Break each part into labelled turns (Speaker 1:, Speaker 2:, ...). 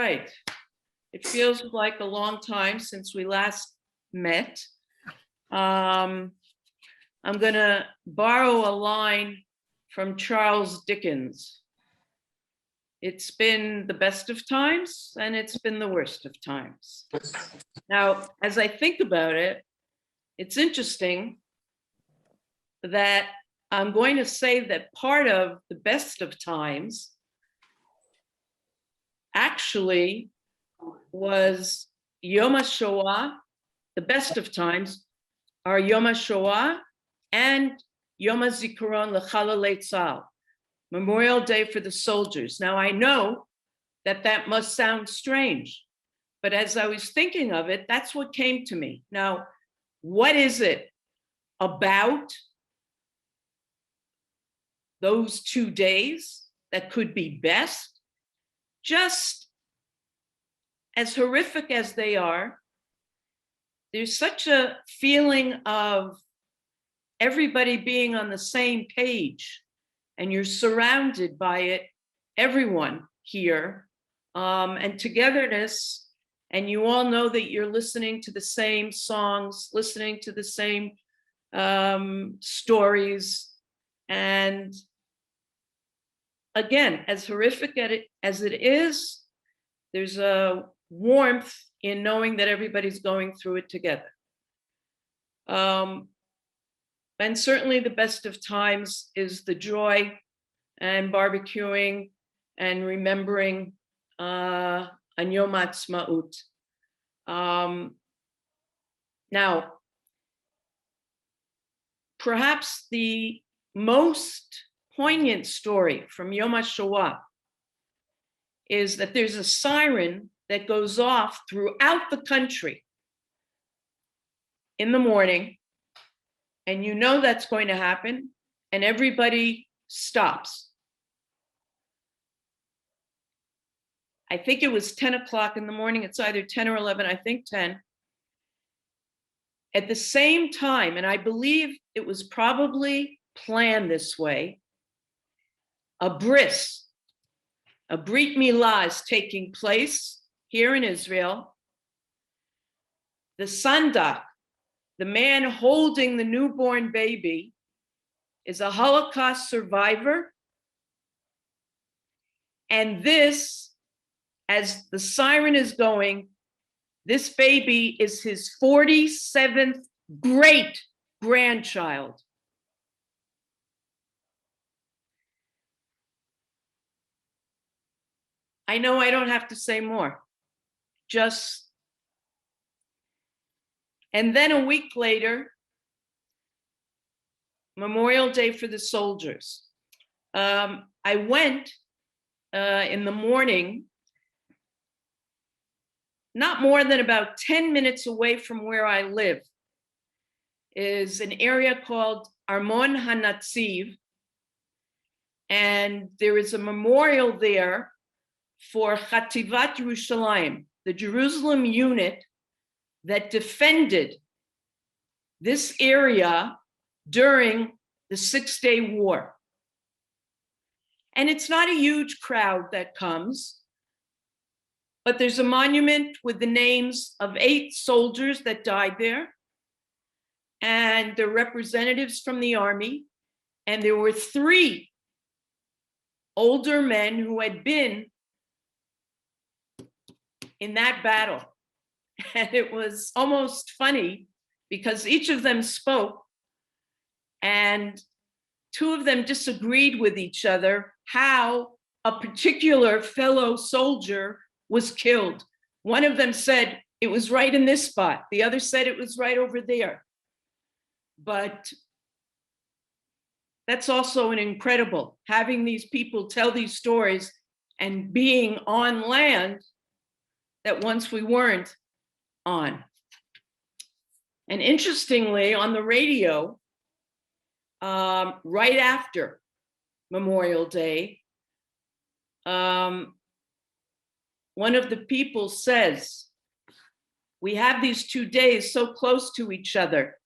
Speaker 1: right. It feels like a long time since we last met. I'm going to borrow a line from Charles Dickens. It's been the best of times and it's been the worst of times. Now, as I think about it, it's interesting that I'm going to say that part of the best of times actually was Yom HaShoah. The best of times are Yom HaShoah and Yom HaZikaron L'Chalalei Tzahal, Memorial Day for the soldiers. Now, I know that that must sound strange, but as I was thinking of it, that's what came to me. Now, what is it about those 2 days that could be best? Just as horrific as they are, there's such a feeling of everybody being on the same page, and you're surrounded by it, everyone here, and togetherness, and you all know that you're listening to the same songs, listening to the same stories, and again, as horrific as it is, there's a warmth in knowing that everybody's going through it together. And certainly the best of times is the joy and barbecuing and remembering on Yom Ha'atzmaut. Now, perhaps the most poignant story from Yom HaShoah is that there's a siren that goes off throughout the country in the morning, and you know that's going to happen, and everybody stops. I think it was 10 o'clock in the morning. It's either 10 or 11, I think 10. At the same time, and I believe it was probably planned this way, a bris, a Brit Milah is taking place here in Israel. The sandak, the man holding the newborn baby, is a Holocaust survivor. And this, as the siren is going, this baby is his 47th great grandchild. I know I don't have to say more. And then a week later, Memorial Day for the soldiers. I went in the morning, not more than about 10 minutes away from where I live, is an area called Armon HaNatziv, and there is a memorial there for Chativat Yerushalayim, the Jerusalem unit that defended this area during the 6-day war. And it's not a huge crowd that comes, but there's a monument with the names of 8 soldiers that died there, and they're representatives from the army, and there were 3 older men who had been in that battle. And it was almost funny because each of them spoke and 2 of them disagreed with each other how a particular fellow soldier was killed. One of them said it was right in this spot. The other said it was right over there. But that's also an incredible, having these people tell these stories and being on land that once we weren't on. And interestingly, on the radio, right after Memorial Day, one of the people says, we have these 2 days so close to each other,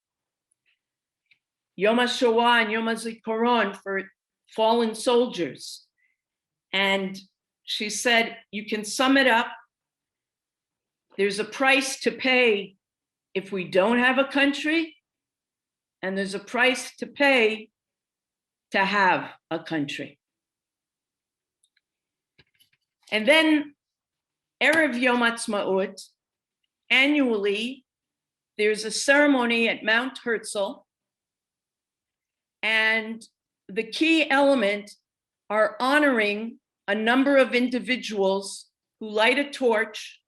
Speaker 1: Yom HaShoah and Yom HaZikaron for fallen soldiers. And she said, you can sum it up There's a price to pay if we don't have a country, and there's a price to pay to have a country. And then Erev Yom Ha'atzmaut, annually, there's a ceremony at Mount Herzl, and the key element are honoring a number of individuals who light a torch,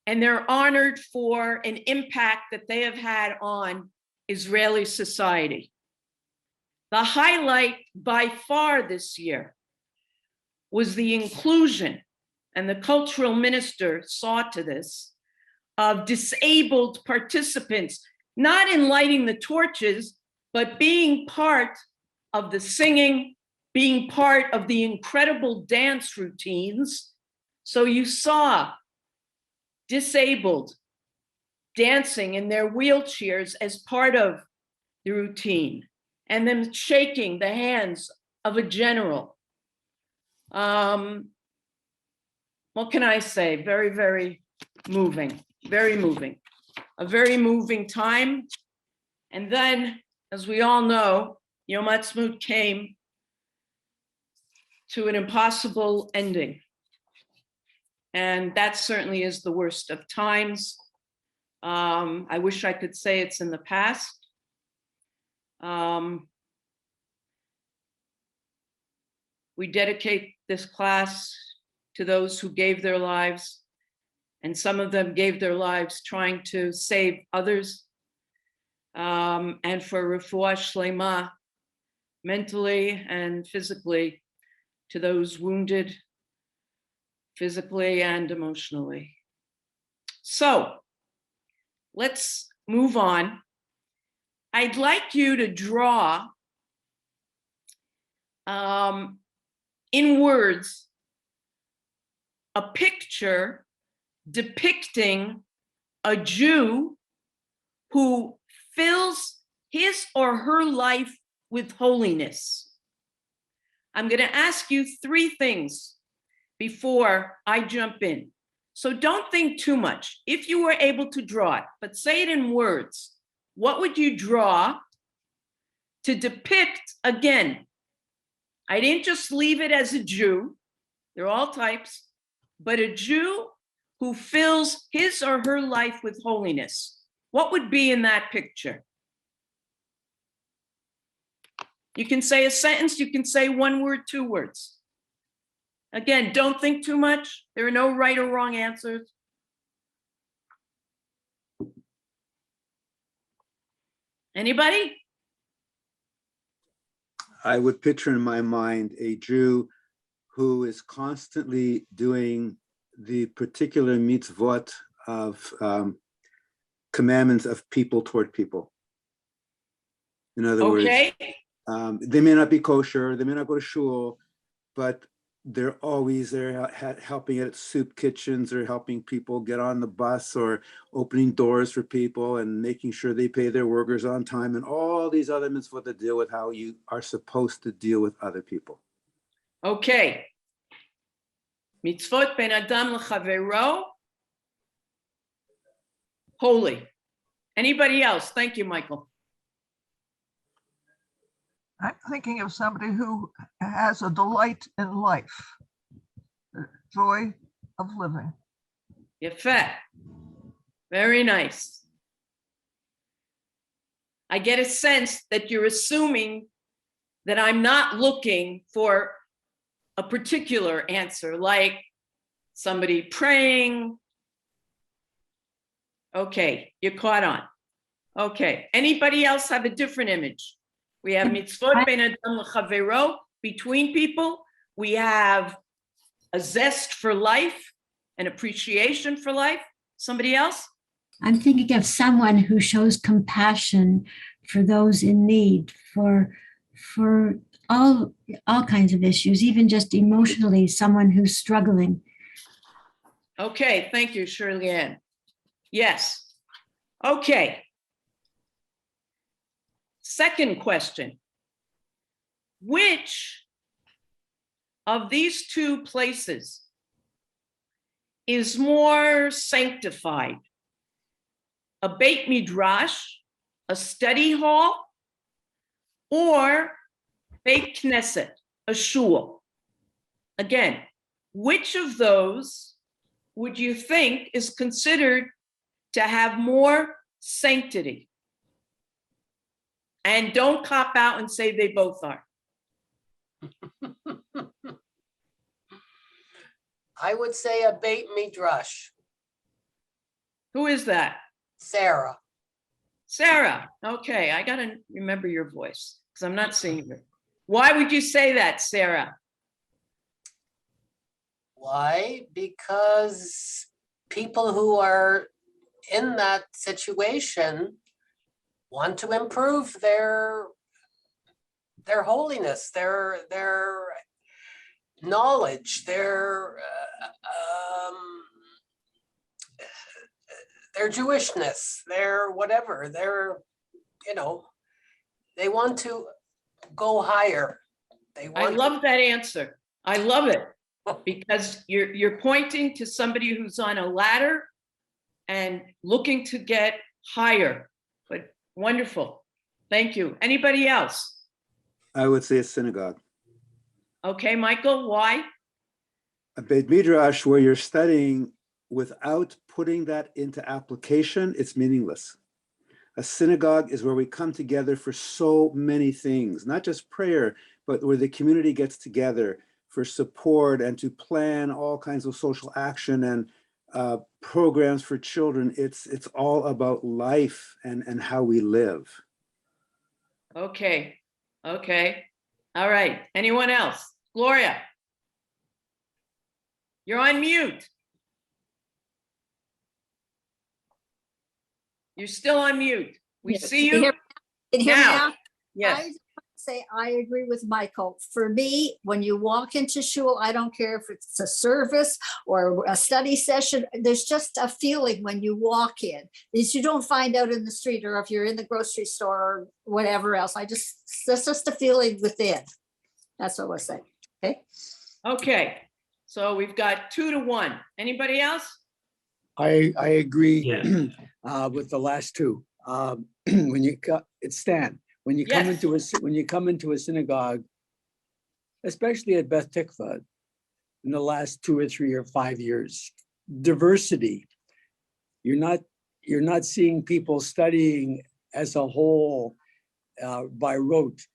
Speaker 1: and they're honored for an impact that they have had on Israeli society. The highlight by far this year was the inclusion, and the cultural minister saw to this, of disabled participants, not in lighting the torches, but being part of the singing, being part of the incredible dance routines. So you saw disabled dancing in their wheelchairs as part of the routine, and them shaking the hands of a general. What can I say? Very, very moving, very moving. A very moving time. And then, as we all know, Yom Ha'atzmaut came to an impossible ending. And that certainly is the worst of times. I wish I could say it's in the past. We dedicate this class to those who gave their lives, and some of them gave their lives trying to save others, and for refuah shlema, mentally and physically, to those wounded physically and emotionally. So let's move on. I'd like you to draw in words a picture depicting a Jew who fills his or her life with holiness. I'm going to ask you three things before I jump in. So don't think too much. If you were able to draw it, but say it in words, what would you draw to depict, again, I didn't just leave it as a Jew, they're all types, but a Jew who fills his or her life with holiness. What would be in that picture? You can say a sentence, you can say one word, two words. Again, don't think too much. There are no right or wrong answers. Anybody?
Speaker 2: I would picture in my mind a Jew who is constantly doing the particular mitzvot of commandments of people toward people. In other words, they may not be kosher, they may not go to shul, but they're always there helping at soup kitchens, or helping people get on the bus, or opening doors for people and making sure they pay their workers on time, and all these other mitzvot that deal with how you are supposed to deal with other people.
Speaker 1: Okay. Mitzvot ben adam l'chavero, holy. Anybody else? Thank you, Michael.
Speaker 3: I'm thinking of somebody who has a delight in life, the joy of living.
Speaker 1: Yefet. Very nice. I get a sense that you're assuming that I'm not looking for a particular answer, like somebody praying. Okay, you're caught on. Okay, anybody else have a different image? We have mitzvot ben adam l'chavero, between people. We have a zest for life, an appreciation for life. Somebody else?
Speaker 4: I'm thinking of someone who shows compassion for those in need, for all kinds of issues, even just emotionally, someone who's struggling.
Speaker 1: Okay, thank you, Shirley Ann. Yes. Okay. Second question. Which of these two places is more sanctified? A Beit Midrash, a study hall, or Beit Knesset, a shul? Again, which of those would you think is considered to have more sanctity? And don't cop out and say they both are.
Speaker 5: I would say a Beit Midrash.
Speaker 1: Who is that?
Speaker 5: Sarah.
Speaker 1: Sarah. Okay, I gotta remember your voice because I'm not seeing her. Why would you say that, Sarah?
Speaker 5: Why? Because people who are in that situation want to improve their holiness, their knowledge, their Jewishness, their whatever, they want to go higher.
Speaker 1: I love that answer. I love it because you're pointing to somebody who's on a ladder and looking to get higher. But wonderful. Thank you. Anybody else?
Speaker 2: I would say a synagogue.
Speaker 1: Okay, Michael, why?
Speaker 2: A Beit Midrash where you're studying without putting that into application, it's meaningless. A synagogue is where we come together for so many things, not just prayer, but where the community gets together for support and to plan all kinds of social action and programs for children. It's all about life and how we live.
Speaker 1: Okay. Okay. All right. Anyone else? Gloria. You're on mute. You're still on mute. We
Speaker 6: Yes.
Speaker 1: see
Speaker 6: Can
Speaker 1: you
Speaker 6: you hear me
Speaker 1: now.
Speaker 6: now?
Speaker 1: Yes.
Speaker 6: I just want to say I agree with Michael. For me, when you walk into shul, I don't care if it's a service or a study session. There's just a feeling when you walk in that you don't find out in the street or if you're in the grocery store or whatever else. That's just a feeling within. That's what I was saying. Okay.
Speaker 1: Okay. So we've got 2-1. Anybody else?
Speaker 7: I agree
Speaker 8: Yeah.
Speaker 7: with the last two. When you it's Stan. When you come
Speaker 1: Yes.
Speaker 7: into a synagogue, especially at Beth Tikvah, in the last 2 or 3 or 5 years, diversity. You're not seeing people studying as a whole by rote.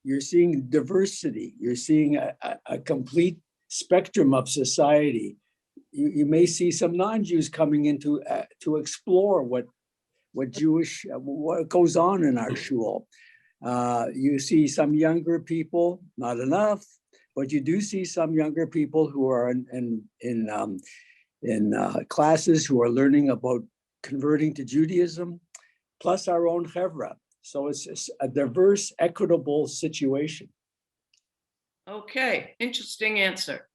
Speaker 7: You're seeing diversity. You're seeing a complete spectrum of society. You may see some non-Jews coming into to explore what goes on in our shul. You see some younger people, not enough, but you do see some younger people who are in classes who are learning about converting to Judaism, plus our own chevra. So it's a diverse, equitable situation.
Speaker 1: Okay. Interesting answer.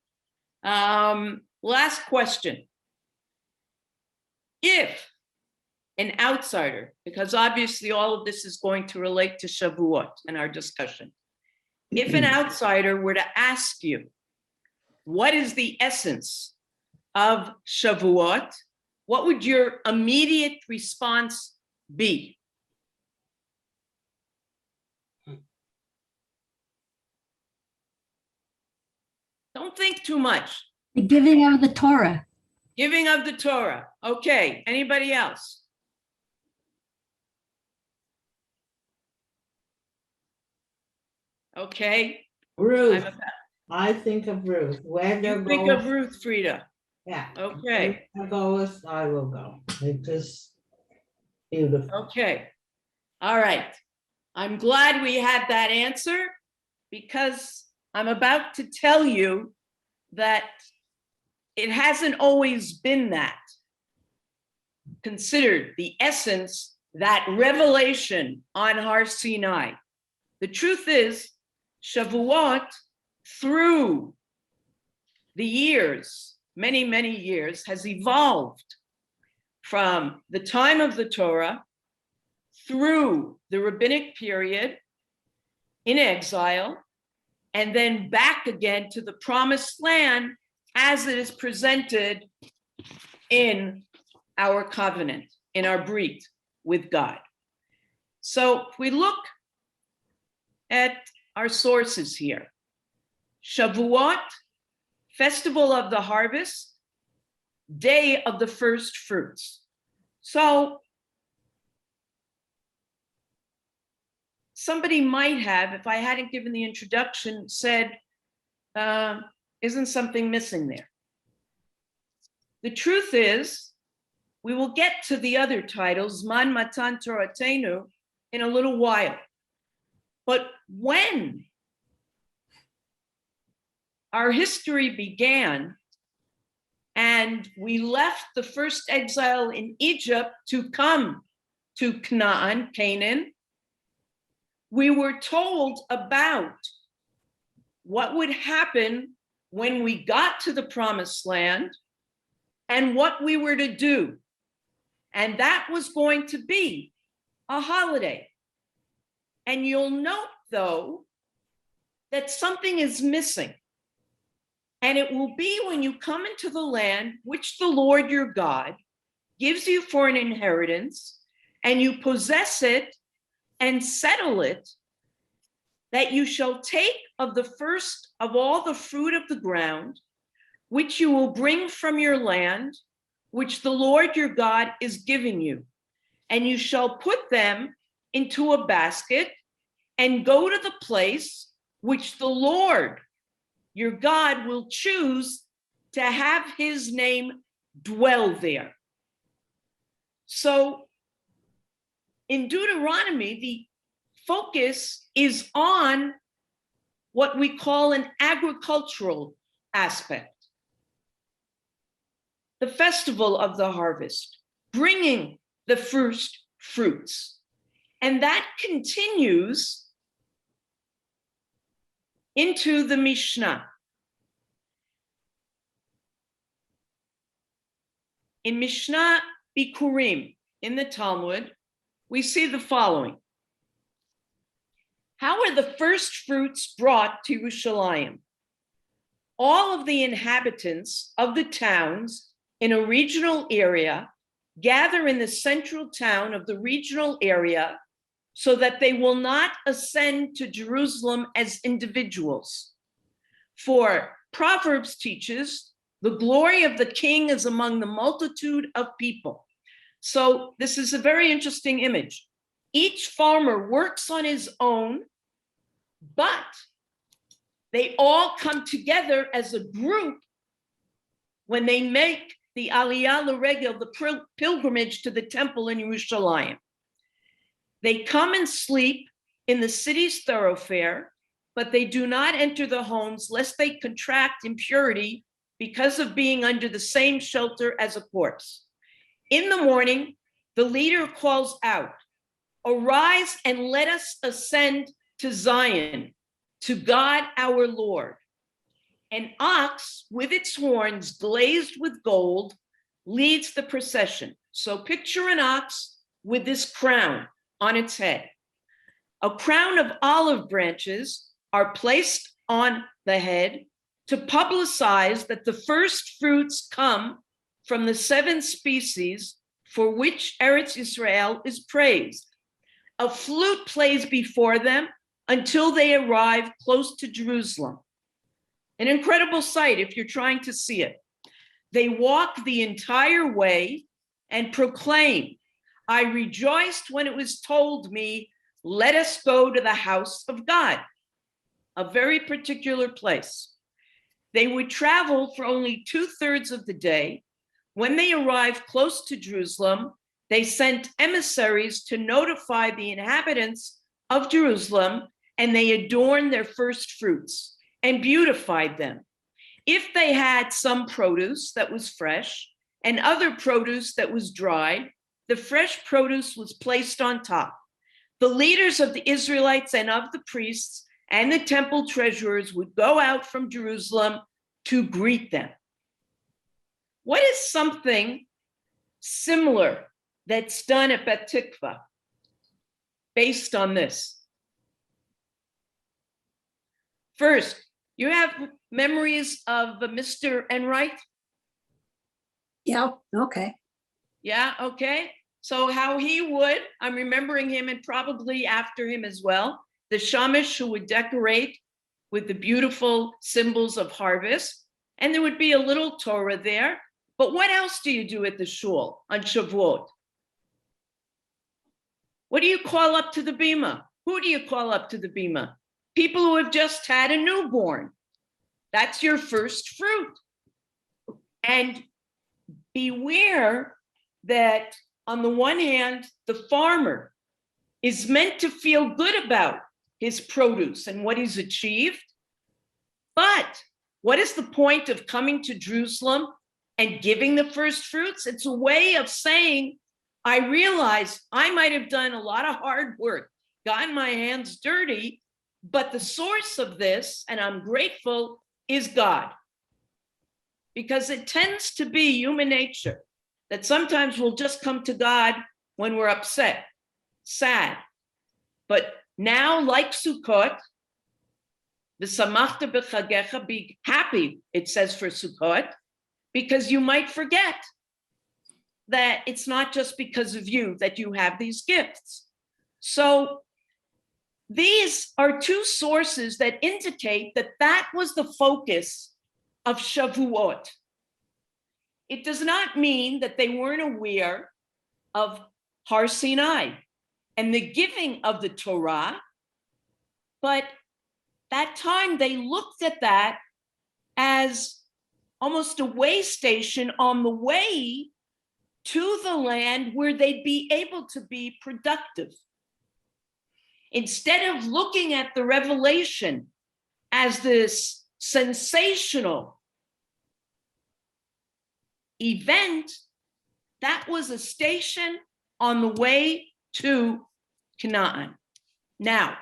Speaker 1: Last question. If an outsider, because obviously all of this is going to relate to Shavuot in our discussion. If an outsider were to ask you, what is the essence of Shavuot? What would your immediate response be? Don't think too much.
Speaker 4: The giving of the Torah.
Speaker 1: Giving of the Torah. Okay. Anybody else? Okay.
Speaker 9: Ruth,
Speaker 1: I'm-
Speaker 9: I think of Ruth. Where they're
Speaker 1: You think of
Speaker 9: going,
Speaker 1: Ruth, Frida.
Speaker 9: yeah.
Speaker 1: Okay.
Speaker 9: Where goes, I will go. It's just beautiful.
Speaker 1: Okay. All right. I'm glad we had that answer because I'm about to tell you that it hasn't always been that. Considered the essence, that revelation on Har Sinai. The truth is, Shavuot, through the years, many, many years, has evolved from the time of the Torah through the rabbinic period in exile, and then back again to the promised land as it is presented in our covenant, in our brit with God. So if we look at our sources here, Shavuot, festival of the harvest, day of the first fruits. So somebody might have, if I hadn't given the introduction, said, isn't something missing there? The truth is, we will get to the other titles, Man Matan Toratenu, in a little while. But when our history began and we left the first exile in Egypt to come to Canaan, we were told about what would happen when we got to the promised land and what we were to do. And that was going to be a holiday. And you'll note, though, that something is missing. And it will be when you come into the land which the Lord your God gives you for an inheritance, and you possess it and settle it, that you shall take of the first of all the fruit of the ground, which you will bring from your land, which the Lord your God is giving you. And you shall put them into a basket and go to the place which the Lord your God will choose to have his name dwell there. So in Deuteronomy, the focus is on what we call an agricultural aspect. The festival of the harvest, bringing the first fruits. And that continues into the Mishnah. In Mishnah Bikurim, in the Talmud, we see the following. How are the first fruits brought to Yerushalayim? All of the inhabitants of the towns in a regional area gather in the central town of the regional area so that they will not ascend to Jerusalem as individuals. For Proverbs teaches, the glory of the king is among the multitude of people. So this is a very interesting image. Each farmer works on his own, but they all come together as a group when they make the Aliyah L'Regel, the pilgrimage to the temple in Yerushalayim. They come and sleep in the city's thoroughfare, but they do not enter the homes lest they contract impurity because of being under the same shelter as a corpse. In the morning, the leader calls out, "Arise and let us ascend to Zion, to God our Lord." An ox with its horns glazed with gold leads the procession. So picture an ox with this crown on its head. A crown of olive branches are placed on the head to publicize that the first fruits come from the 7 species for which Eretz Israel is praised. A flute plays before them until they arrive close to Jerusalem. An incredible sight if you're trying to see it. They walk the entire way and proclaim, "I rejoiced when it was told me, let us go to the house of God," a very particular place. They would travel for only 2/3 of the day. When they arrived close to Jerusalem, they sent emissaries to notify the inhabitants of Jerusalem, and they adorned their first fruits and beautified them. If they had some produce that was fresh and other produce that was dried, the fresh produce was placed on top. The leaders of the Israelites and of the priests and the temple treasurers would go out from Jerusalem to greet them. What is something similar that's done at Beth Tikvah based on this? First, you have memories of Mr. Enright?
Speaker 6: Yeah, okay.
Speaker 1: Yeah, okay. So how he would, I'm remembering him and probably after him as well, the shamash who would decorate with the beautiful symbols of harvest. And there would be a little Torah there. But what else do you do at the shul on Shavuot? What do you call up to the bima? Who do you call up to the bima? People who have just had a newborn. That's your first fruit. And beware that on the one hand, the farmer is meant to feel good about his produce and what he's achieved. But what is the point of coming to Jerusalem and giving the first fruits? It's a way of saying, I realize I might have done a lot of hard work, gotten my hands dirty, but the source of this, and I'm grateful, is God. Because it tends to be human nature that sometimes we'll just come to God when we're upset, sad. But now, like Sukkot, v'samachta b'chagecha, be happy, it says for Sukkot, because you might forget that it's not just because of you that you have these gifts. So these are two sources that indicate that that was the focus of Shavuot. It does not mean that they weren't aware of Har Sinai and the giving of the Torah, but that time they looked at that as almost a way station on the way to the land where they'd be able to be productive. Instead of looking at the revelation as this sensational event, that was a station on the way to Canaan. Now,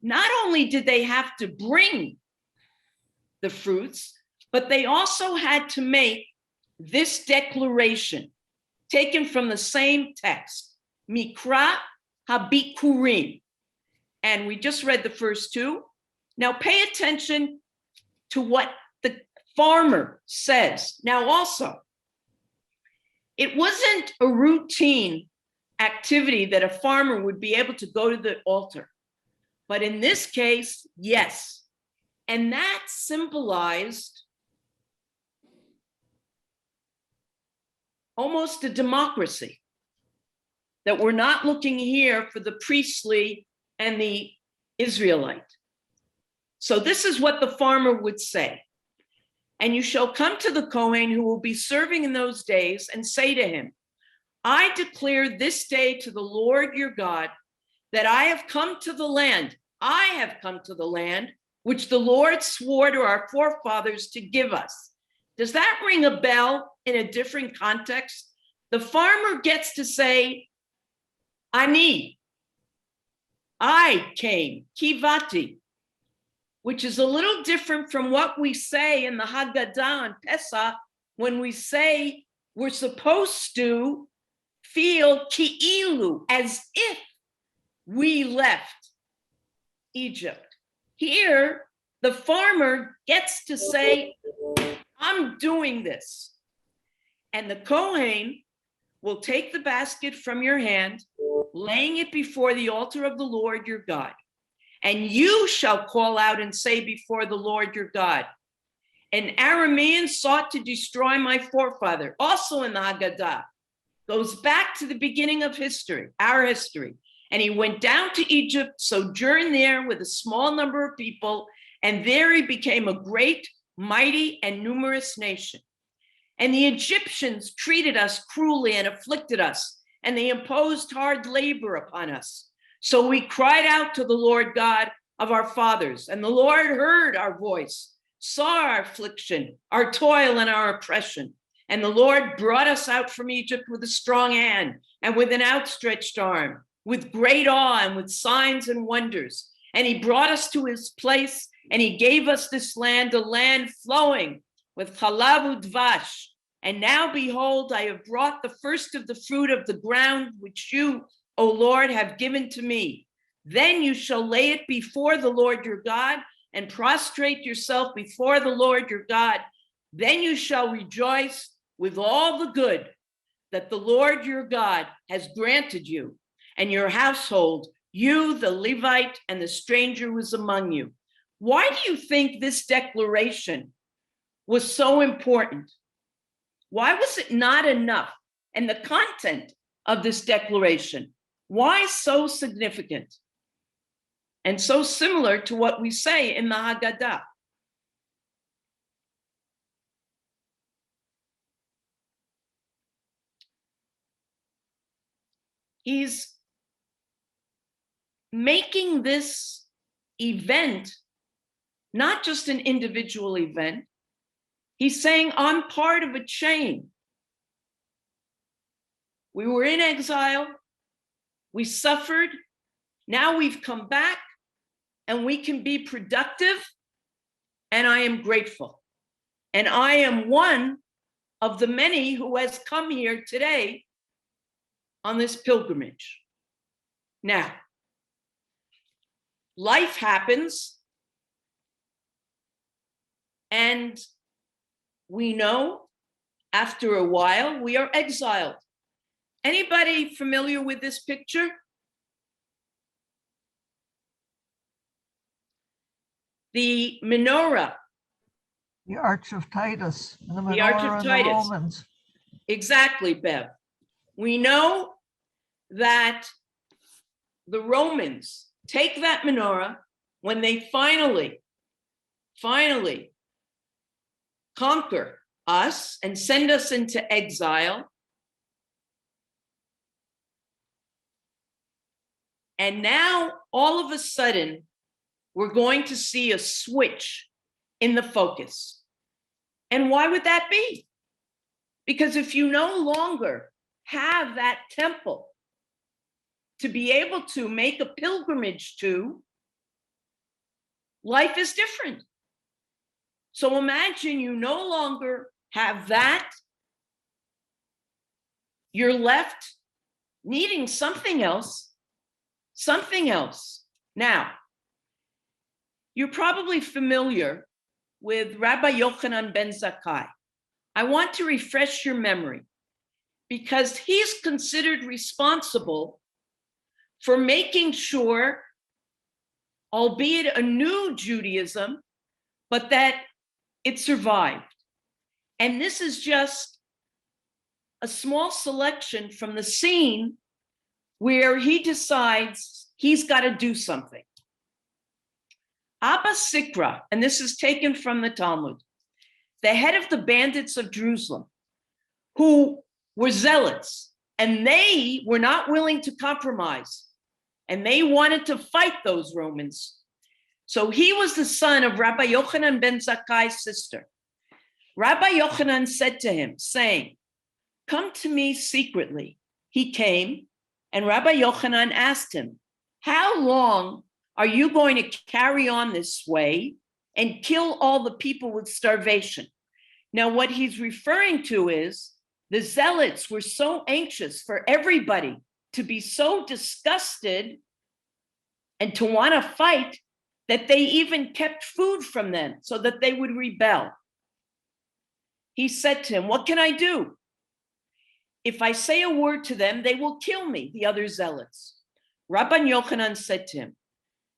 Speaker 1: not only did they have to bring the fruits, but they also had to make this declaration taken from the same text, Mikra Habikurim. And we just read the first two. Now pay attention to what the farmer says. Now also, it wasn't a routine activity that a farmer would be able to go to the altar. But in this case, yes. And that symbolized almost a democracy, that we're not looking here for the priestly and the Israelite. So this is what the farmer would say. And you shall come to the Kohen who will be serving in those days and say to him, I declare this day to the Lord your God that I have come to the land. I have come to the land which the Lord swore to our forefathers to give us. Does that ring a bell in a different context? The farmer gets to say, I came, kivati, which is a little different from what we say in the Haggadah on Pesach, when we say we're supposed to feel ki'ilu, as if we left Egypt. Here, the farmer gets to say, I'm doing this. And the Kohen will take the basket from your hand, laying it before the altar of the Lord your God. And you shall call out and say before the Lord your God, an Aramean sought to destroy my forefather, also in the Haggadah, goes back to the beginning of history, our history. And he went down to Egypt, sojourned there with a small number of people, and there he became a great, mighty, and numerous nation. And the Egyptians treated us cruelly and afflicted us, and they imposed hard labor upon us. So we cried out to the Lord God of our fathers, and the Lord heard our voice, saw our affliction, our toil, and our oppression. And the Lord brought us out from Egypt with a strong hand and with an outstretched arm, with great awe and with signs and wonders. And he brought us to his place, and he gave us this land, a land flowing with chalav udvash. And now behold, I have brought the first of the fruit of the ground, which you, O Lord, have given to me. Then you shall lay it before the Lord your God and prostrate yourself before the Lord your God. Then you shall rejoice with all the good that the Lord your God has granted you and your household, you, the Levite, and the stranger who is among you. Why do you think this declaration was so important? Why was it not enough? And the content of this declaration, why so significant? And so similar to what we say in the Haggadah. He's making this event not just an individual event. He's saying, I'm part of a chain. We were in exile, we suffered, now we've come back, and we can be productive, and I am grateful. And I am one of the many who has come here today on this pilgrimage. Now, life happens, and we know after a while we are exiled. Anybody familiar with this picture? The menorah.
Speaker 3: The Arch of Titus, and the
Speaker 1: The Arch of
Speaker 3: menorah and the
Speaker 1: Titus.
Speaker 3: Romans.
Speaker 1: Exactly, Bev. We know that the Romans take that menorah when they finally conquer us and send us into exile. And now, all of a sudden, we're going to see a switch in the focus. And why would that be? Because if you no longer have that temple to be able to make a pilgrimage to, life is different. So imagine you no longer have that. You're left needing something else. Now, you're probably familiar with Rabbi Yochanan ben Zakkai. I want to refresh your memory because he's considered responsible for making sure, albeit a new Judaism, but that it survived. And this is just a small selection from the scene where he decides he's got to do something. Abba Sikra, and this is taken from the Talmud, the head of the bandits of Jerusalem, who were zealots, and they were not willing to compromise, and they wanted to fight those Romans. So he was the son of Rabbi Yochanan ben Zakkai's sister. Rabbi Yochanan said to him, saying, come to me secretly. He came, and Rabbi Yochanan asked him, how long are you going to carry on this way and kill all the people with starvation? Now, what he's referring to is the zealots were so anxious for everybody to be so disgusted and to want to fight that they even kept food from them so that they would rebel. He said to him, what can I do? If I say a word to them, they will kill me, the other zealots. Rabban Yochanan said to him,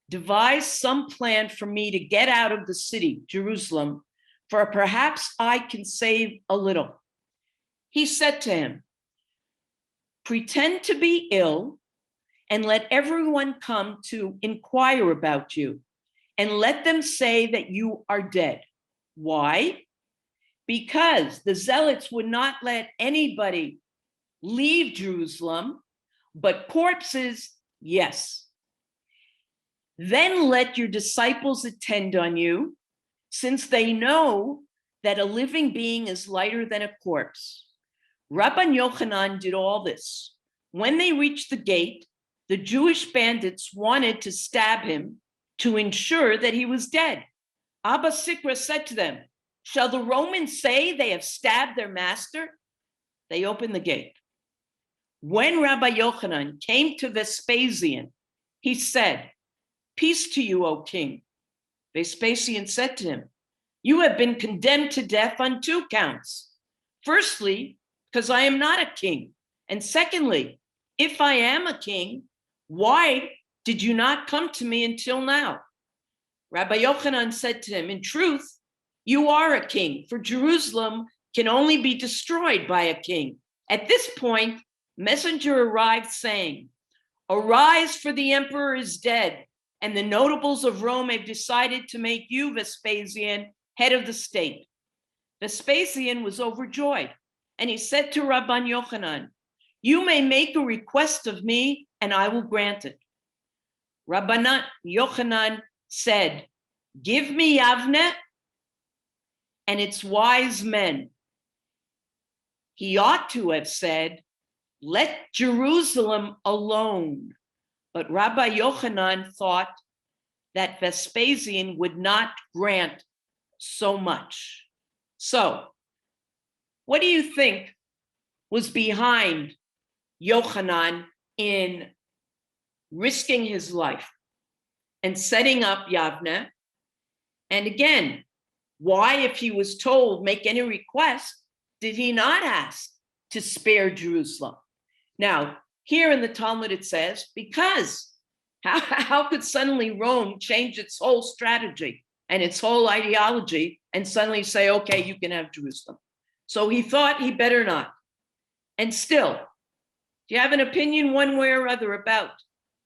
Speaker 1: devise some plan for me to get out of the city, Jerusalem, for perhaps I can save a little. He said to him, pretend to be ill and let everyone come to inquire about you and let them say that you are dead. Why? Because the zealots would not let anybody leave Jerusalem, but corpses, yes. Then let your disciples attend on you, since they know that a living being is lighter than a corpse. Rabban Yochanan did all this. When they reached the gate, the Jewish bandits wanted to stab him to ensure that he was dead. Abba Sikra said to them, shall the Romans say they have stabbed their master? They opened the gate. When Rabbi Yochanan came to Vespasian, he said, peace to you, O king. Vespasian said to him, you have been condemned to death on 2 counts. Firstly, because I am not a king. And secondly, if I am a king, why did you not come to me until now? Rabbi Yochanan said to him, in truth, you are a king, for Jerusalem can only be destroyed by a king. At this point, messenger arrived saying, arise, for the emperor is dead, and the notables of Rome have decided to make you, Vespasian, head of the state. Vespasian was overjoyed, and he said to Rabban Yochanan, you may make a request of me, and I will grant it. Rabban Yochanan said, give me Yavne and its wise men. He ought to have said, let Jerusalem alone. But Rabbi Yochanan thought that Vespasian would not grant so much. So, what do you think was behind Yochanan in risking his life and setting up Yavne? And again, why, if he was told, make any request, did he not ask to spare Jerusalem? Now, here in the Talmud it says, because how could suddenly Rome change its whole strategy and its whole ideology and suddenly say, okay, you can have Jerusalem? So he thought he better not. And still, do you have an opinion one way or other about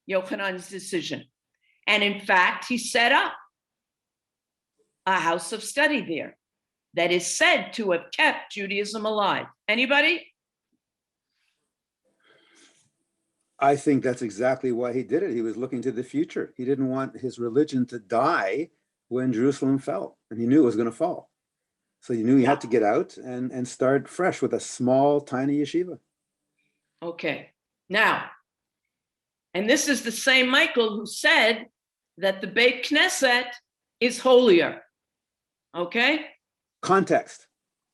Speaker 1: Yochanan's decision? And in fact, he set up a house of study there that is said to have kept Judaism alive. Anybody?
Speaker 2: I think that's exactly why he did it. He was looking to the future. He didn't want his religion to die when Jerusalem fell, and he knew it was going to fall. So he knew he had to get out and start fresh with a small, tiny yeshiva.
Speaker 1: Okay. Now, and this is the same Michael who said that the Beit Knesset is holier. Okay?
Speaker 2: Context.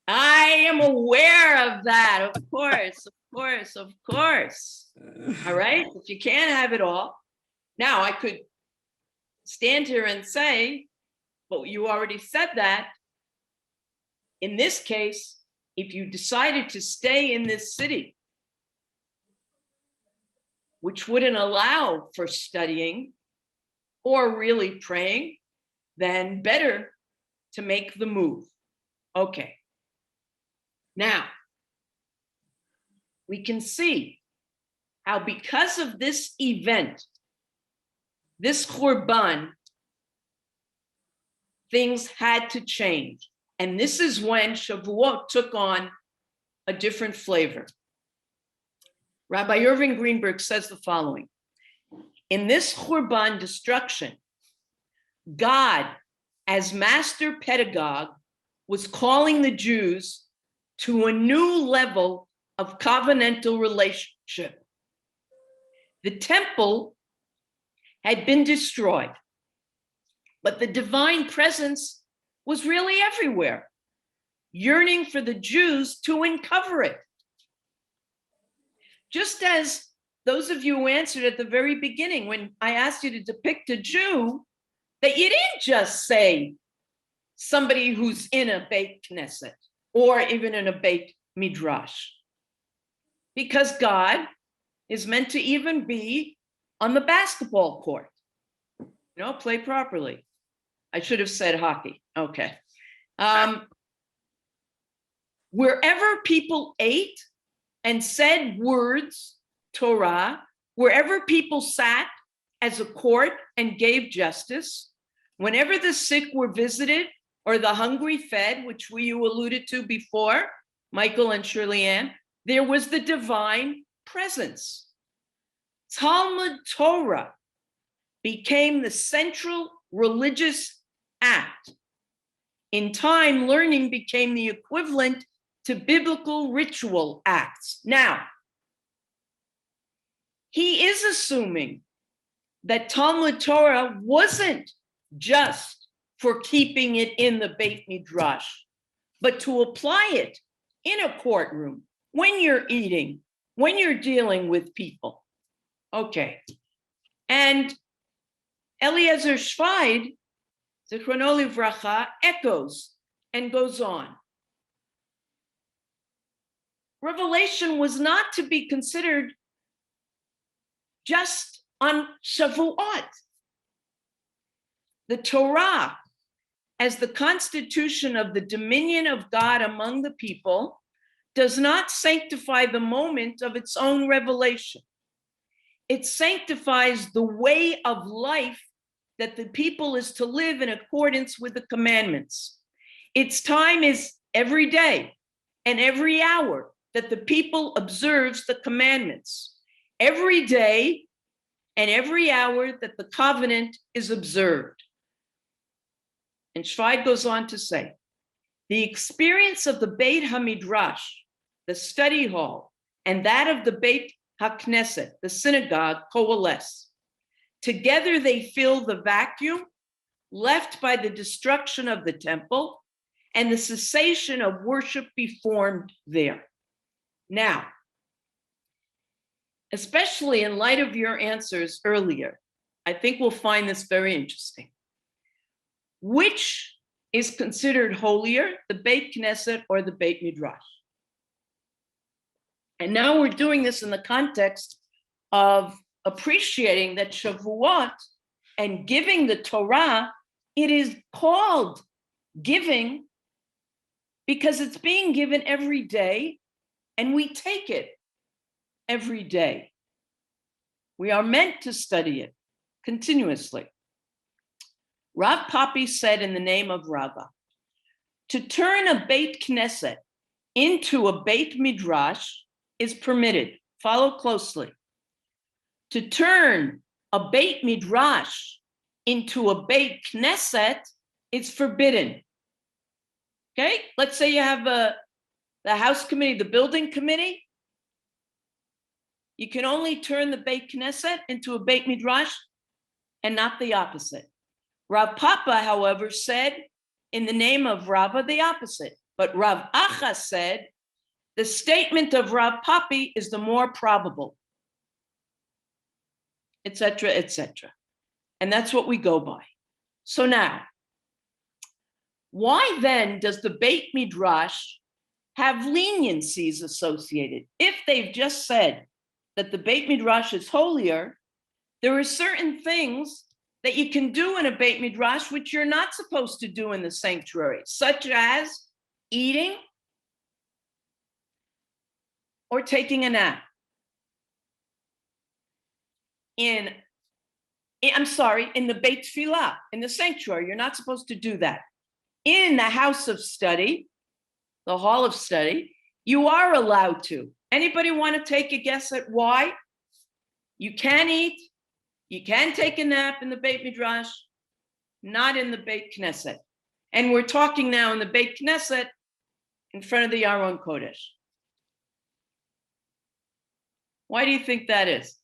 Speaker 1: I am aware of that, of course, of course, of course. All right? But you can't have it all. Now, I could stand here and say, but you already said that. In this case, if you decided to stay in this city, which wouldn't allow for studying or really praying, then better to make the move. Okay. Now, we can see how because of this event, this Churban, things had to change. And this is when Shavuot took on a different flavor. Rabbi Irving Greenberg says the following: in this Churban destruction, God, as master pedagogue, was calling the Jews to a new level of covenantal relationship. The temple had been destroyed, but the divine presence was really everywhere, yearning for the Jews to uncover it. Just as those of you who answered at the very beginning, when I asked you to depict a Jew, that you didn't just say somebody who's in a Beit Knesset or even in a Beit Midrash, because God is meant to even be on the basketball court. Play properly. I should have said hockey. Okay. Wherever people ate and said words, Torah, wherever people sat as a court and gave justice, whenever the sick were visited or the hungry fed, which you alluded to before, Michael and Shirley Ann, there was the divine presence. Talmud Torah became the central religious act. In time, learning became the equivalent to biblical ritual acts. Now, he is assuming that Talmud Torah wasn't just for keeping it in the Beit Midrash, but to apply it in a courtroom, when you're eating, when you're dealing with people. Okay. And Eliezer Schweid, Zichrono Livracha, echoes and goes on. revelation was not to be considered just on Shavuot. The Torah, as the constitution of the dominion of God among the people, does not sanctify the moment of its own revelation. It sanctifies the way of life that the people is to live in accordance with the commandments. Its time is every day and every hour that the people observes the commandments. Every day and every hour that the covenant is observed. And Schweid goes on to say, the experience of the Beit HaMidrash, the study hall, and that of the Beit HaKnesset, the synagogue, coalesce. Together they fill the vacuum left by the destruction of the temple and the cessation of worship performed there. Now, especially in light of your answers earlier, I think we'll find this very interesting. Which is considered holier, the Beit Knesset or the Beit Midrash? And now we're doing this in the context of appreciating that Shavuot and giving the Torah, it is called giving because it's being given every day and we take it every day. We are meant to study it continuously. Rav Papi said in the name of Rava, to turn a Beit Knesset into a Beit Midrash is permitted. Follow closely. To turn a Beit Midrash into a Beit Knesset is forbidden. Okay, let's say you have the house committee, the building committee. You can only turn the Beit Knesset into a Beit Midrash and not the opposite. Rav Papa, however, said in the name of Rava the opposite. But Rav Acha said the statement of Rav Papi is the more probable, etc., etc. And that's what we go by. So now, why then does the Beit Midrash have leniencies associated? If they've just said that the Beit Midrash is holier, there are certain things that you can do in a Beit Midrash which you're not supposed to do in the sanctuary, such as eating or taking a nap. In the Beit Tfilah, in the sanctuary, you're not supposed to do that. In the house of study, the hall of study, you are allowed to. Anybody want to take a guess at why? You can eat, you can take a nap in the Beit Midrash, not in the Beit Knesset. And we're talking now in the Beit Knesset in front of the Aron Kodesh. Why do you think that is?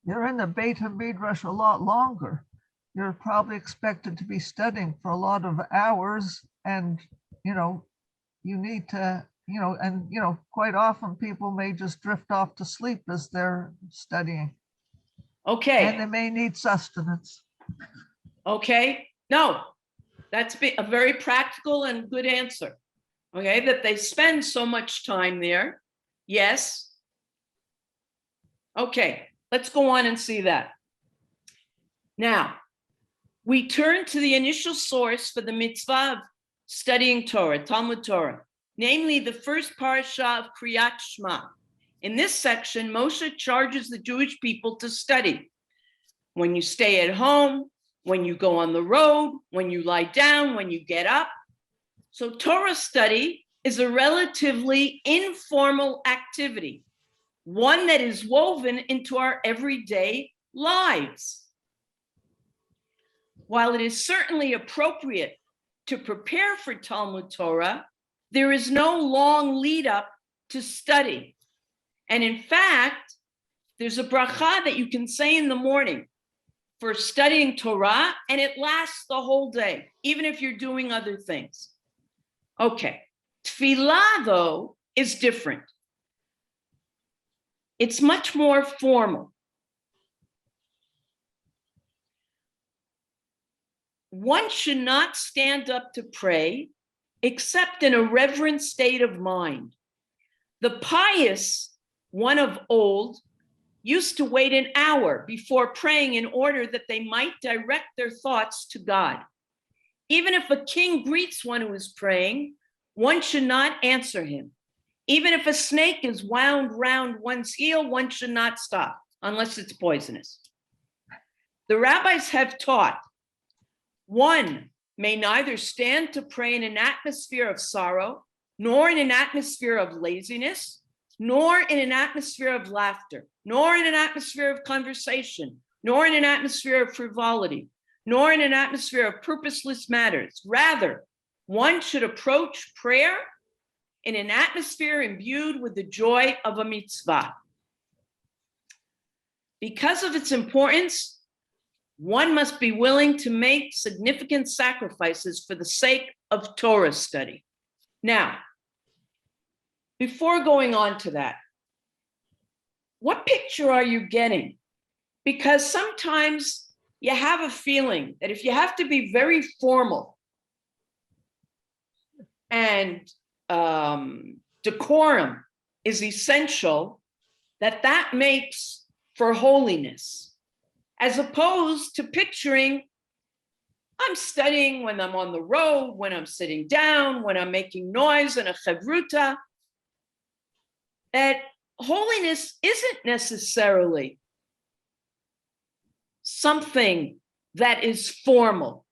Speaker 3: You're in the Beit HaMidrash a lot longer. You're probably expected to be studying for a lot of hours, and you need to, quite often people may just drift off to sleep as they're studying.
Speaker 1: Okay.
Speaker 3: And they may need sustenance.
Speaker 1: Okay. No, that's a very practical and good answer. Okay, that they spend so much time there. Yes. Okay, let's go on and see that. Now, we turn to the initial source for the mitzvah of studying Torah, Talmud Torah, namely the first parasha of Kriyat Shema. In this section, Moshe charges the Jewish people to study. When you stay at home, when you go on the road, when you lie down, when you get up. So Torah study is a relatively informal activity, one that is woven into our everyday lives. While it is certainly appropriate to prepare for Talmud Torah, there is no long lead up to study. And in fact, there's a bracha that you can say in the morning for studying Torah, and it lasts the whole day, even if you're doing other things. Okay, Tfilah, though, is different. It's much more formal. One should not stand up to pray except in a reverent state of mind. The pious one of old used to wait an hour before praying in order that they might direct their thoughts to God. Even if a king greets one who is praying, one should not answer him. Even if a snake is wound round one's heel, one should not stop unless it's poisonous. The rabbis have taught one may neither stand to pray in an atmosphere of sorrow, nor in an atmosphere of laziness, nor in an atmosphere of laughter, nor in an atmosphere of conversation, nor in an atmosphere of frivolity, nor in an atmosphere of purposeless matters. Rather, one should approach prayer in an atmosphere imbued with the joy of a mitzvah. Because of its importance, one must be willing to make significant sacrifices for the sake of Torah study. Now, before going on to that, what picture are you getting? Because sometimes you have a feeling that if you have to be very formal and decorum is essential, that makes for holiness, as opposed to picturing I'm studying when I'm on the road, when I'm sitting down, when I'm making noise in a chavruta, that holiness isn't necessarily something that is formal.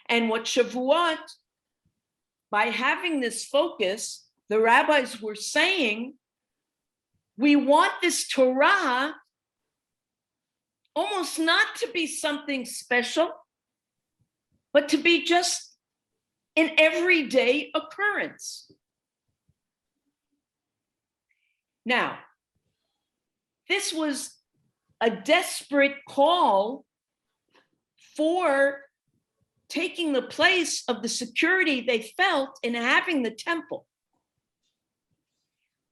Speaker 1: And what Shavuot, by having this focus, the rabbis were saying, we want this Torah almost not to be something special, but to be just an everyday occurrence. Now, this was a desperate call for taking the place of the security they felt in having the temple.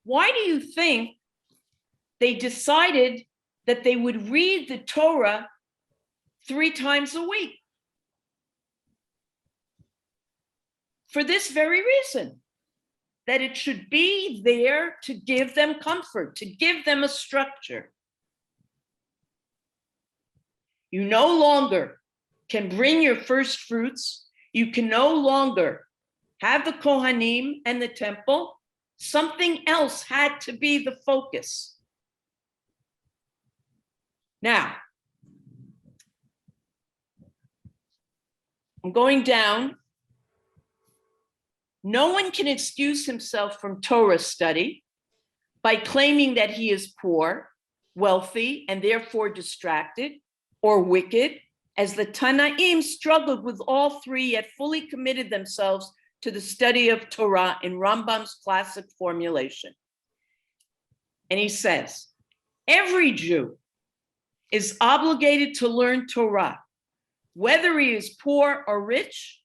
Speaker 1: Why do you think they decided that they would read the Torah 3 times a week? For this very reason, that it should be there to give them comfort, to give them a structure. You no longer can bring your first fruits. You can no longer have the Kohanim and the temple. Something else had to be the focus. Now, I'm going down. No one can excuse himself from Torah study by claiming that he is poor, wealthy, and therefore distracted or wicked, as the Tanaim struggled with all 3 yet fully committed themselves to the study of Torah in Rambam's classic formulation. And he says, every Jew is obligated to learn Torah, whether he is poor or rich,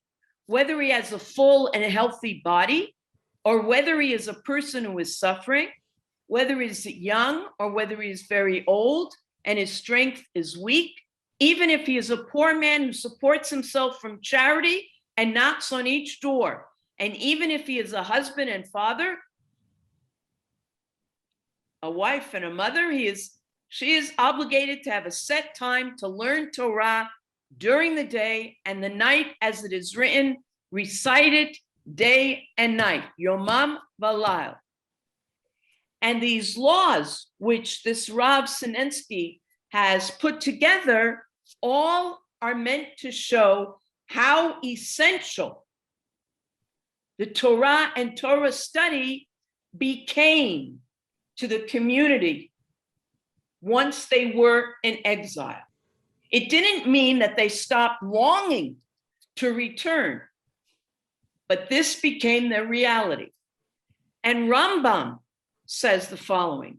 Speaker 1: whether he has a full and healthy body, or whether he is a person who is suffering, whether he is young or whether he is very old and his strength is weak, even if he is a poor man who supports himself from charity and knocks on each door, and even if he is a husband and father, a wife and a mother, she is obligated to have a set time to learn Torah during the day and the night, as it is written, recite it day and night, Yomam V'Lail. And these laws, which this Rav Sinensky has put together, all are meant to show how essential the Torah and Torah study became to the community once they were in exile. It didn't mean that they stopped longing to return, but this became their reality. And Rambam says the following: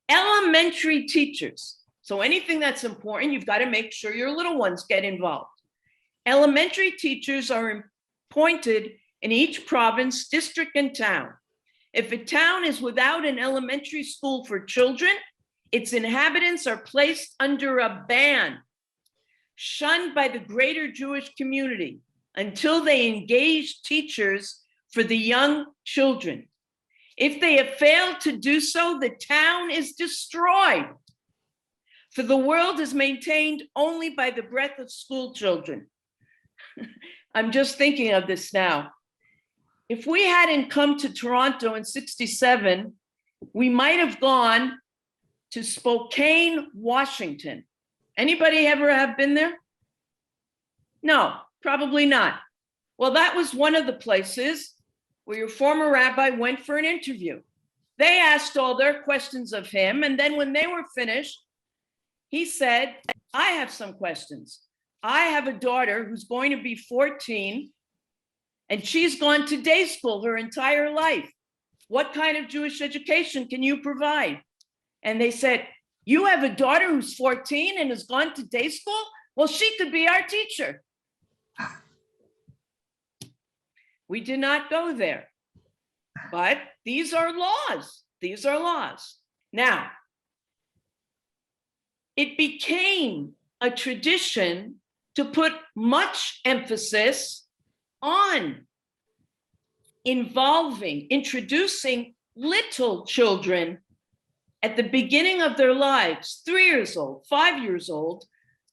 Speaker 1: elementary teachers, so anything that's important, you've got to make sure your little ones get involved. Elementary teachers are appointed in each province, district, and town. If a town is without an elementary school for children, its inhabitants are placed under a ban, shunned by the greater Jewish community until they engage teachers for the young children. If they have failed to do so, the town is destroyed. For the world is maintained only by the breath of school children. I'm just thinking of this now. If we hadn't come to Toronto in '67, we might have gone to Spokane, Washington. Anybody ever have been there? No, probably not. Well, that was one of the places where your former rabbi went for an interview. They asked all their questions of him, and then when they were finished, he said, I have some questions. I have a daughter who's going to be 14, and she's gone to day school her entire life. What kind of Jewish education can you provide? And they said, you have a daughter who's 14 and has gone to day school? Well, she could be our teacher. We did not go there, but these are laws. These are laws. Now, it became a tradition to put much emphasis on introducing little children at the beginning of their lives, 3 years old, 5 years old,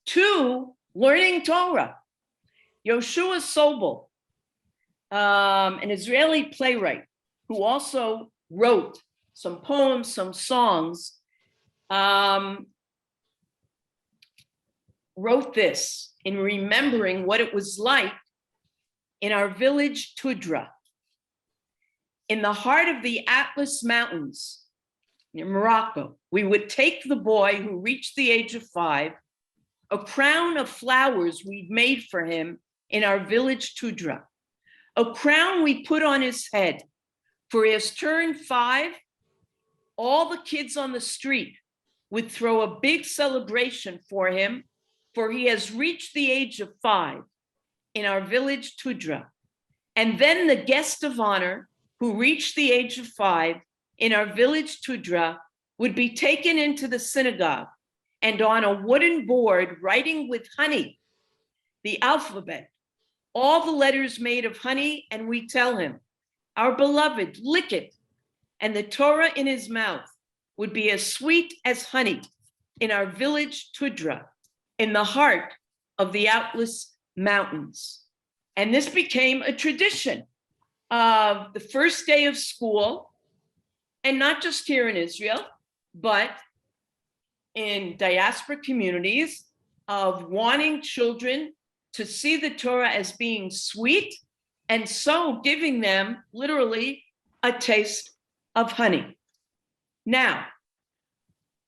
Speaker 1: to learning Torah. Yoshua Sobel, an Israeli playwright who also wrote some poems, some songs, wrote this in remembering what it was like in our village Tudra, in the heart of the Atlas Mountains in Morocco. We would take the boy who reached the age of 5, a crown of flowers we'd made for him in our village Tudra, a crown we put on his head. For he has turned 5, all the kids on the street would throw a big celebration for him, for he has reached the age of 5 in our village Tudra. And then the guest of honor who reached the age of 5 in our village Tudra would be taken into the synagogue and on a wooden board writing with honey, the alphabet, all the letters made of honey, and we tell him, our beloved, lick it, and the Torah in his mouth would be as sweet as honey in our village Tudra, in the heart of the Atlas Mountains. And this became a tradition of the first day of school, and not just here in Israel, but in diaspora communities, of wanting children to see the Torah as being sweet, and so giving them literally a taste of honey. Now,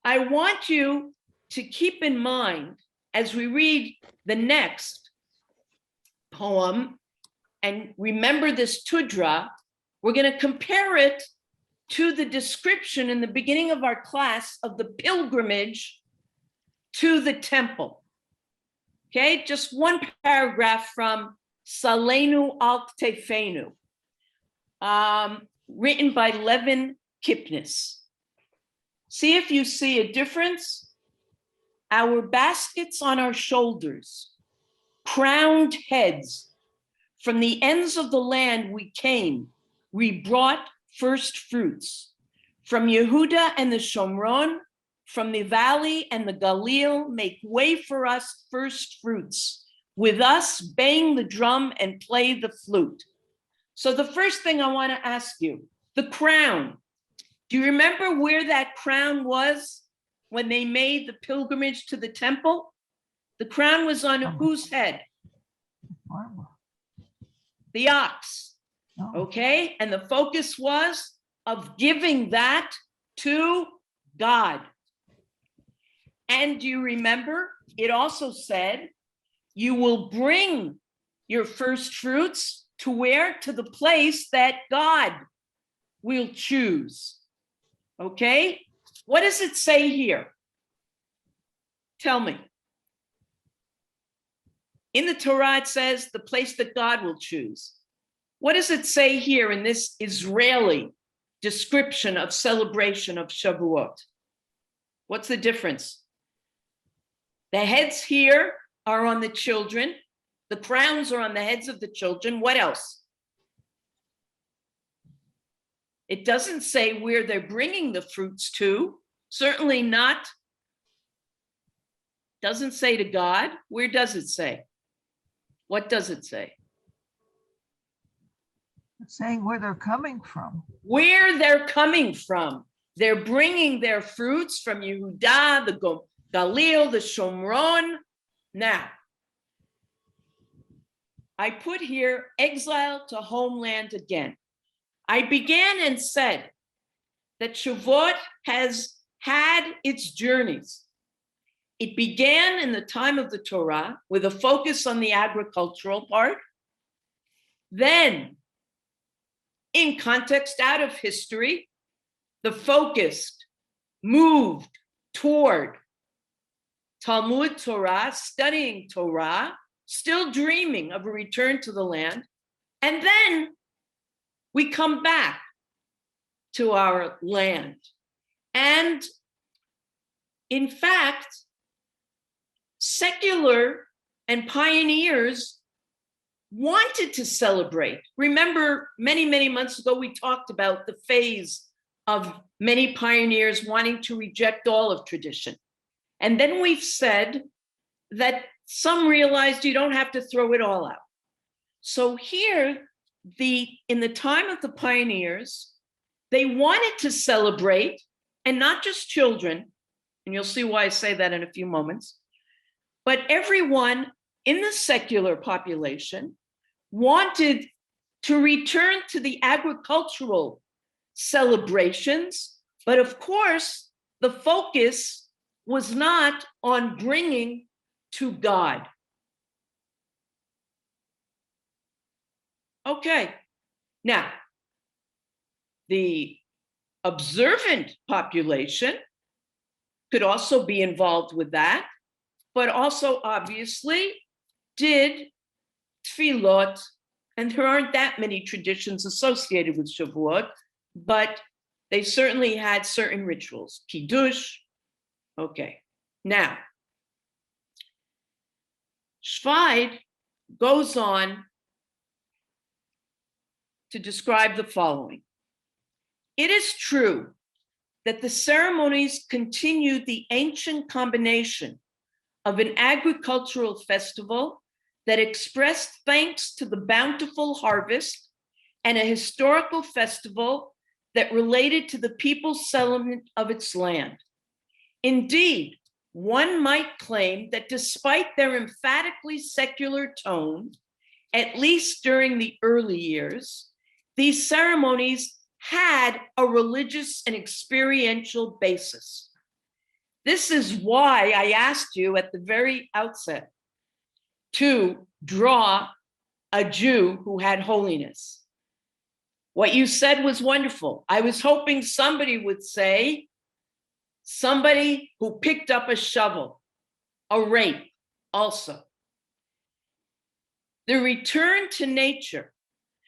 Speaker 1: I want you to keep in mind as we read the next poem, and remember this Tudra, we're going to compare it to the description in the beginning of our class of the pilgrimage to the temple. Okay, just one paragraph from Salenu al Ktefenu, written by Levin Kipnis. See if you see a difference. Our baskets on our shoulders, crowned heads, from the ends of the land we came, we brought first fruits. From Yehuda and the Shomron, from the valley and the Galil, make way for us first fruits. With us, bang the drum and play the flute. So the first thing I want to ask you, the crown. Do you remember where that crown was when they made the pilgrimage to the temple? The crown was on whose head? The ox. Okay, and the focus was of giving that to God. And do you remember, it also said, you will bring your first fruits to where? To the place that God will choose. Okay, what does it say here? Tell me. In the Torah, it says the place that God will choose. What does it say here in this Israeli description of celebration of Shavuot? What's the difference? The heads here are on the children. The crowns are on the heads of the children. What else? It doesn't say where they're bringing the fruits to, certainly not, doesn't say to God. Where does it say? What does it say?
Speaker 3: It's saying where they're coming from.
Speaker 1: Where they're coming from. They're bringing their fruits from Yehuda, the Galil, the Shomron. Now, I put here exile to homeland again. I began and said that Shavuot has had its journeys. It began in the time of the Torah with a focus on the agricultural part. Then, in context out of history, the focus moved toward Talmud Torah, studying Torah, still dreaming of a return to the land. And then we come back to our land. And in fact, secular and pioneers wanted to celebrate. Remember, many, many months ago, we talked about the phase of many pioneers wanting to reject all of tradition. And then we've said that some realized you don't have to throw it all out. So here, in the time of the pioneers, they wanted to celebrate, and not just children, and you'll see why I say that in a few moments, but everyone in the secular population wanted to return to the agricultural celebrations, but of course, the focus was not on bringing to God. Okay, now, the observant population could also be involved with that, but also obviously did tefillot, and there aren't that many traditions associated with Shavuot, but they certainly had certain rituals, kiddush. Okay, now, Shvaid goes on to describe the following. It is true that the ceremonies continued the ancient combination of an agricultural festival that expressed thanks to the bountiful harvest and a historical festival that related to the people's settlement of its land. Indeed, one might claim that despite their emphatically secular tone, at least during the early years, these ceremonies had a religious and experiential basis. This is why I asked you at the very outset to draw a Jew who had holiness. What you said was wonderful. I was hoping somebody would say, somebody who picked up a shovel, a rake also. The return to nature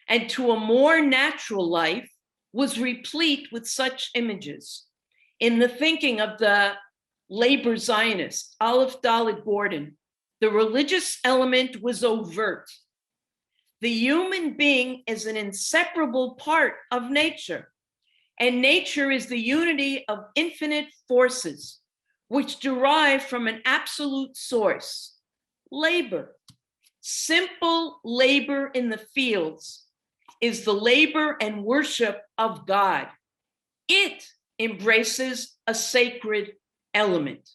Speaker 1: and to a more natural life was replete with such images. In the thinking of the labor Zionist, Aleph Dalet Gordon, the religious element was overt. The human being is an inseparable part of nature, and nature is the unity of infinite forces, which derive from an absolute source, labor. Simple labor in the fields is the labor and worship of God. It embraces a sacred element.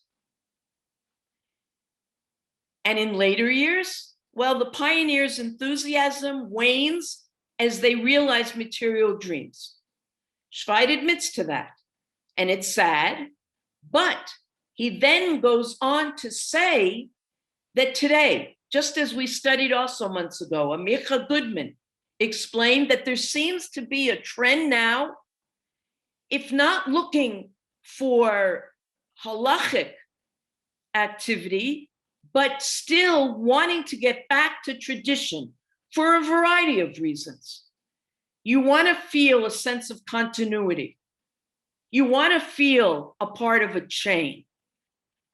Speaker 1: And in later years, well, the pioneers' enthusiasm wanes as they realize material dreams. Shvaid admits to that, and it's sad, but he then goes on to say that today, just as we studied also months ago, Amicha Goodman explained that there seems to be a trend now, if not looking for halachic activity, but still wanting to get back to tradition for a variety of reasons. You want to feel a sense of continuity. You want to feel a part of a chain.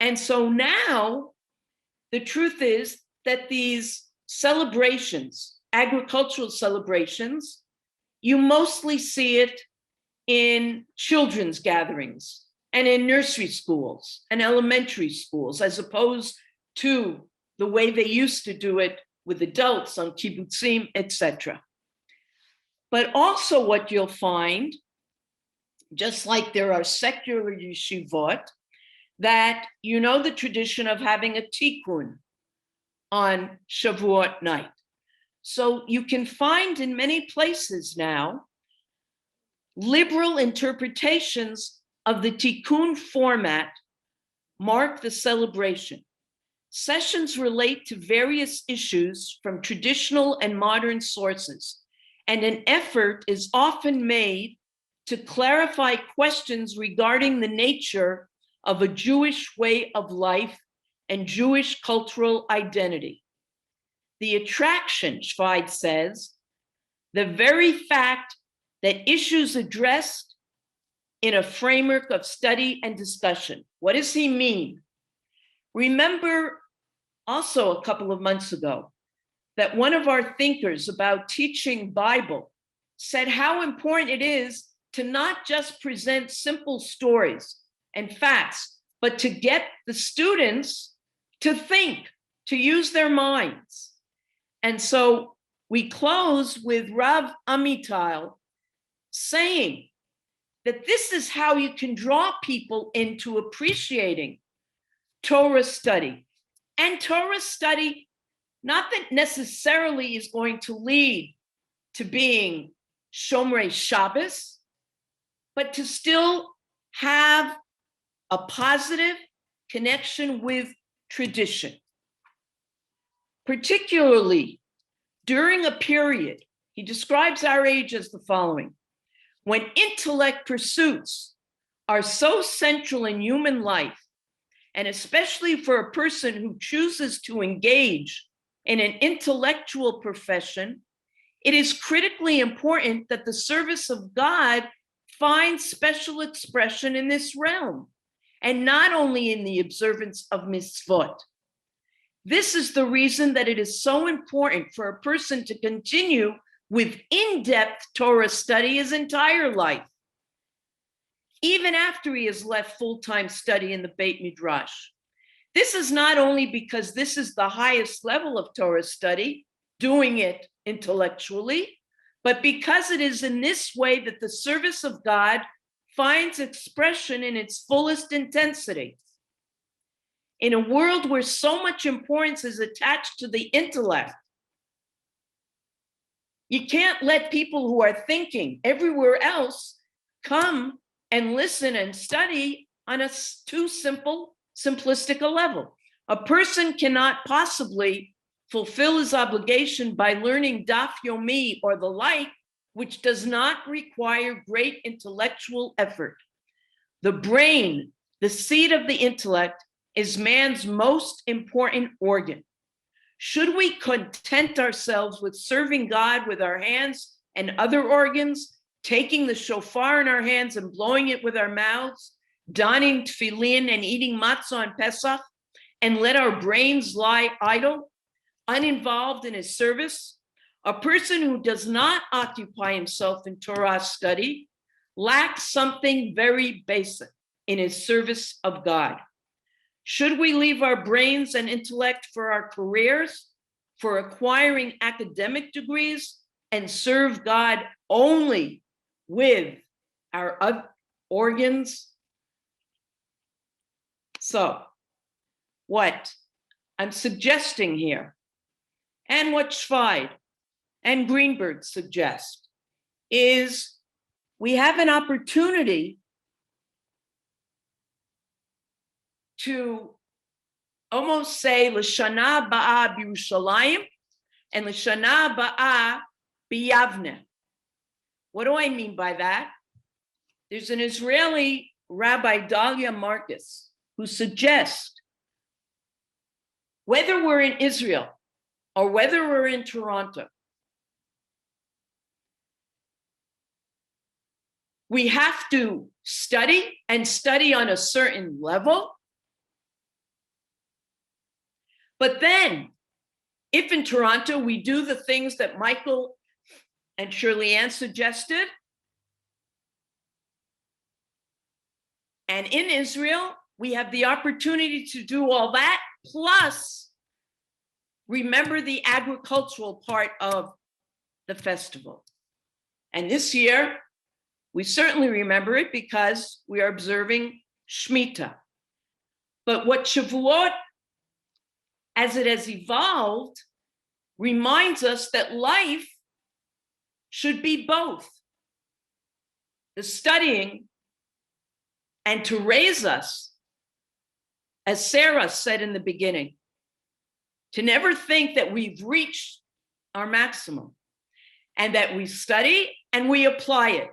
Speaker 1: And so now, the truth is that these celebrations, agricultural celebrations, you mostly see it in children's gatherings and in nursery schools and elementary schools, as opposed to the way they used to do it with adults on kibbutzim, etc. But also what you'll find, just like there are secular yeshivot, that you know the tradition of having a tikkun on Shavuot night. So you can find in many places now liberal interpretations of the tikkun format mark the celebration. Sessions relate to various issues from traditional and modern sources, and an effort is often made to clarify questions regarding the nature of a Jewish way of life and Jewish cultural identity. The attraction, Schweid says, the very fact that issues addressed in a framework of study and discussion. What does he mean? Remember also a couple of months ago that one of our thinkers about teaching Bible said how important it is to not just present simple stories and facts, but to get the students to think, to use their minds. And so we close with Rav Amital saying that this is how you can draw people into appreciating Torah study. And Torah study, not that necessarily is going to lead to being Shomrei Shabbos, but to still have a positive connection with tradition. Particularly during a period, he describes our age as the following: when intellect pursuits are so central in human life, and especially for a person who chooses to engage in an intellectual profession, it is critically important that the service of God finds special expression in this realm, and not only in the observance of mitzvot. This is the reason that it is so important for a person to continue with in-depth Torah study his entire life, even after he has left full-time study in the Beit Midrash. This is not only because this is the highest level of Torah study, doing it intellectually, but because it is in this way that the service of God finds expression in its fullest intensity. In a world where so much importance is attached to the intellect, you can't let people who are thinking everywhere else come and listen and study on a too simplistic a level. A person cannot possibly fulfill his obligation by learning Daf Yomi or the like, which does not require great intellectual effort. The brain, the seat of the intellect, is man's most important organ. Should we content ourselves with serving God with our hands and other organs, taking the shofar in our hands and blowing it with our mouths, donning tefillin and eating matzah on Pesach, and let our brains lie idle, uninvolved in his service? A person who does not occupy himself in Torah study lacks something very basic in his service of God. Should we leave our brains and intellect for our careers, for acquiring academic degrees, and serve God only with our organs? So, what I'm suggesting here, and what Schweid and Greenberg suggest, is we have an opportunity to almost say L'shana ba'a b'Yerushalayim and L'shana ba'a b'Yavne. What do I mean by that? There's an Israeli Rabbi Dalia Marcus who suggests whether we're in Israel or whether we're in Toronto, we have to study and study on a certain level. But then, if in Toronto we do the things that Michael and Shirley Ann suggested, And in Israel, we have the opportunity to do all that, plus remember the agricultural part of the festival. And this year, we certainly remember it because we are observing Shemitah. But what Shavuot, as it has evolved, reminds us that life should be both the studying and to raise us, as Sarah said in the beginning, to never think that we've reached our maximum, and that we study and we apply it.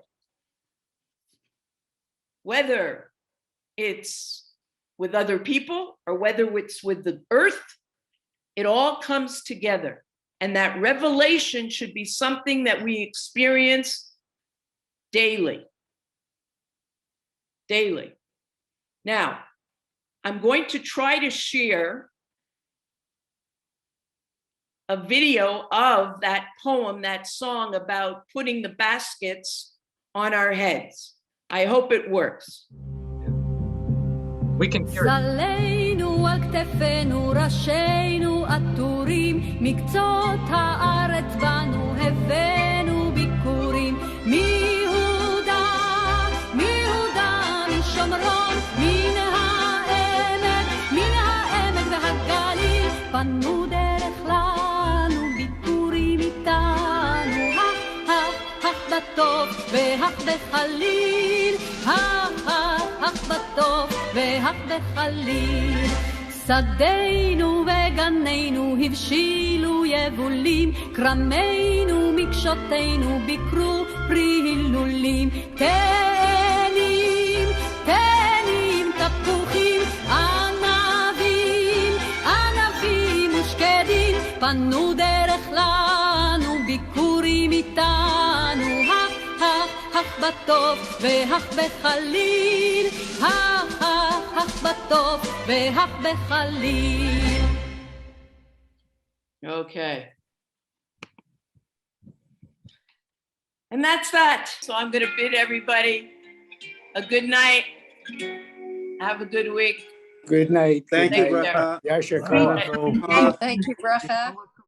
Speaker 1: Whether it's with other people or whether it's with the earth, it all comes together. And that revelation should be something that we experience daily. Daily. Now, I'm going to try to share a video of that poem, that song about putting the baskets on our heads. I hope it works.
Speaker 8: We can hear it.
Speaker 10: זלינו על כתפינו, ראשינו עטורים, מקצות הארץ בנו הבאנו ביקורים. מיהודה, משומרון, מן העמק והגליל, פנו דרך לנו ביקורים איתנו. הך בטוב והך בחליל, הך בטוב והך בחליל. שדינו וגנינו הבשילו יבולים, כרמינו מקשותינו ביקרו פרי הילולים. תאנים, תפוחים, ענבים ושקדים, פנו דרך לנו ביקורים איתנו. הך בטוב והך בחליל, הך בטוב והך בחליל.
Speaker 1: Okay. And that's that. So I'm going to bid everybody a good night. Have a good week.
Speaker 7: Good night.
Speaker 2: Thank you,
Speaker 1: Take care.
Speaker 2: Bracha.
Speaker 7: Yasher
Speaker 1: Great.
Speaker 7: Koach.
Speaker 6: Thank you, Bracha.